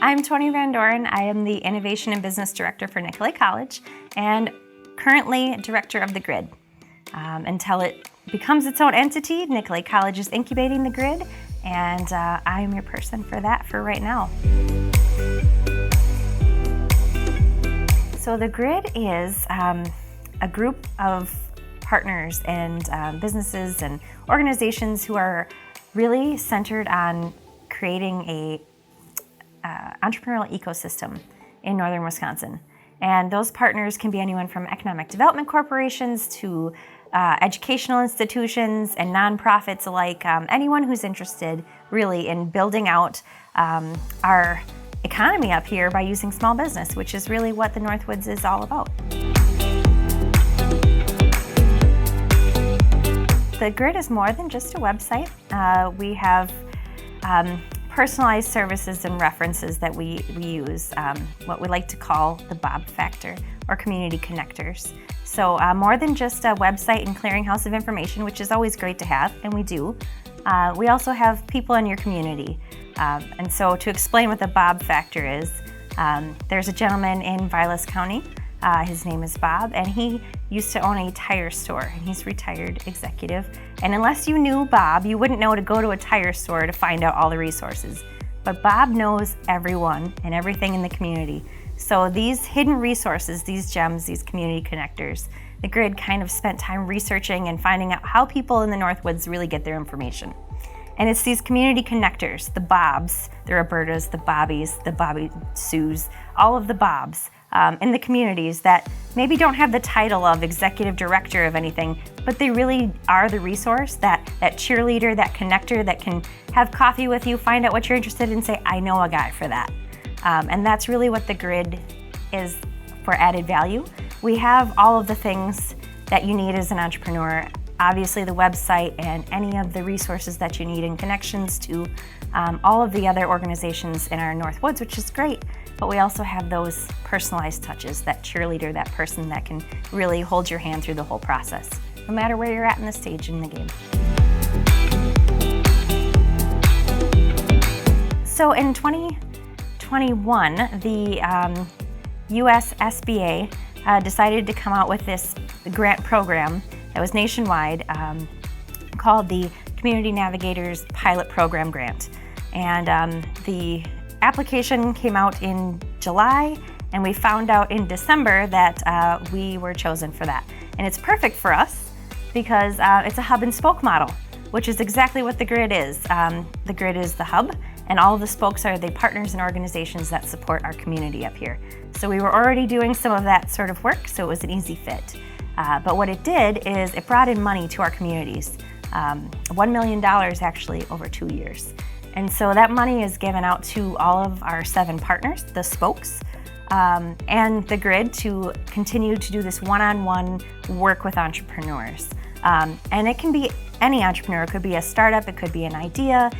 I'm Toni Van Doren. I am the Innovation and Business Director for Nicolet College and currently Director of the Grid. Until it becomes its own entity, Nicolet College is incubating the Grid, and I am your person for that for right now. So the Grid is a group of partners and businesses and organizations who are really centered on creating a entrepreneurial ecosystem in northern Wisconsin. And those partners can be anyone from economic development corporations to educational institutions and nonprofits alike, anyone who's interested really in building out our economy up here by using small business, which is really what the Northwoods is all about. The Grid is more than just a website. We have personalized services and references that we use, what we like to call the Bob Factor or community connectors. So more than just a website and clearinghouse of information, which is always great to have, and we do, we also have people in your community. And so to explain what the Bob Factor is, there's a gentleman in Vilas County. His name is Bob, and he used to own a tire store, and he's retired executive. And unless you knew Bob, you wouldn't know to go to a tire store to find out all the resources. But Bob knows everyone and everything in the community. So these hidden resources, these gems, these community connectors, the Grid kind of spent time researching and finding out how people in the Northwoods really get their information. And it's these community connectors, the Bobs, the Robertas, the Bobbies, the Bobby Sues, all of the Bobs in the communities that maybe don't have the title of executive director of anything, but they really are the resource, that cheerleader, that connector that can have coffee with you, find out what you're interested in, and say, I know a guy for that. And that's really what the Grid is for added value. We have all of the things that you need as an entrepreneur. Obviously the website and any of the resources that you need and connections to all of the other organizations in our Northwoods, which is great. But we also have those personalized touches, that cheerleader, that person that can really hold your hand through the whole process, no matter where you're at in the stage in the game. So in 2021, the US SBA decided to come out with this grant program that was nationwide called the Community Navigators Pilot Program Grant. And the application came out in July, and we found out in December that we were chosen for that. And it's perfect for us because it's a hub and spoke model, which is exactly what the Grid is. The Grid is the hub, and all of the spokes are the partners and organizations that support our community up here. So we were already doing some of that sort of work, so it was an easy fit. But what it did is it brought in money to our communities, $1 million actually over 2 years. And so that money is given out to all of our 7 partners, the spokes, and the Grid to continue to do this one-on-one work with entrepreneurs. And it can be any entrepreneur. It could be a startup, it could be an idea,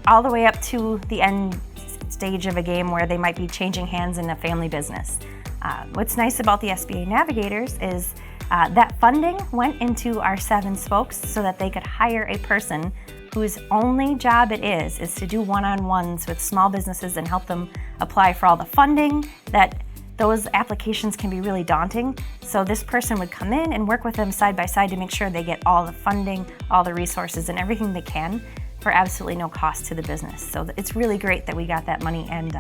all the way up to the end stage of a game where they might be changing hands in a family business. What's nice about the SBA Navigators is that funding went into our 7 spokes so that they could hire a person whose only job it is to do one-on-ones with small businesses and help them apply for all the funding. That those applications can be really daunting. So this person would come in and work with them side by side to make sure they get all the funding, all the resources, and everything they can for absolutely no cost to the business. So it's really great that we got that money and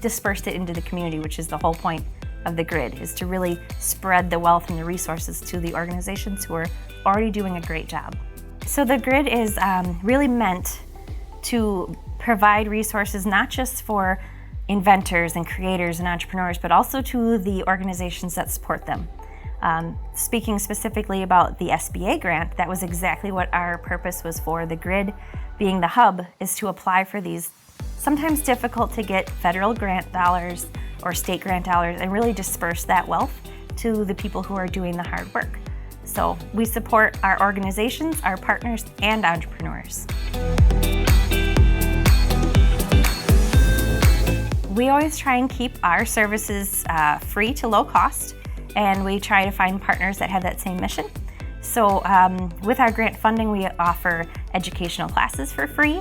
dispersed it into the community, which is the whole point of the Grid, is to really spread the wealth and the resources to the organizations who are already doing a great job. So the Grid is really meant to provide resources not just for inventors and creators and entrepreneurs, but also to the organizations that support them. Speaking specifically about the SBA grant, that was exactly what our purpose was for. The Grid, being the hub, is to apply for these sometimes difficult to get federal grant dollars or state grant dollars and really disperse that wealth to the people who are doing the hard work. So we support our organizations, our partners, and entrepreneurs. We always try and keep our services free to low cost, and we try to find partners that have that same mission. So with our grant funding, we offer educational classes for free.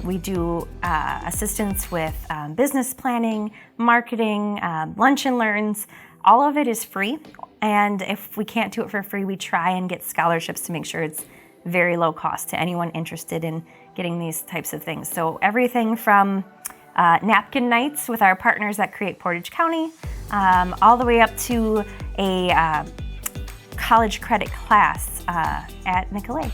We do assistance with business planning, marketing, lunch and learns. All of it is free, and if we can't do it for free, we try and get scholarships to make sure it's very low cost to anyone interested in getting these types of things. So everything from napkin nights with our partners at Create Portage County, all the way up to a college credit class at Nicolet.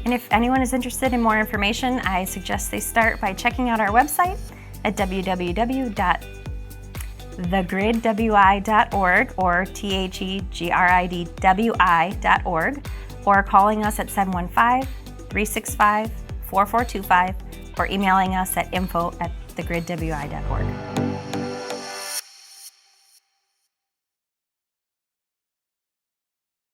And if anyone is interested in more information, I suggest they start by checking out our website at www.thegridwi.org or thegridwi.org, or calling us at 715-365-4425 or emailing us at info@thegridwi.org.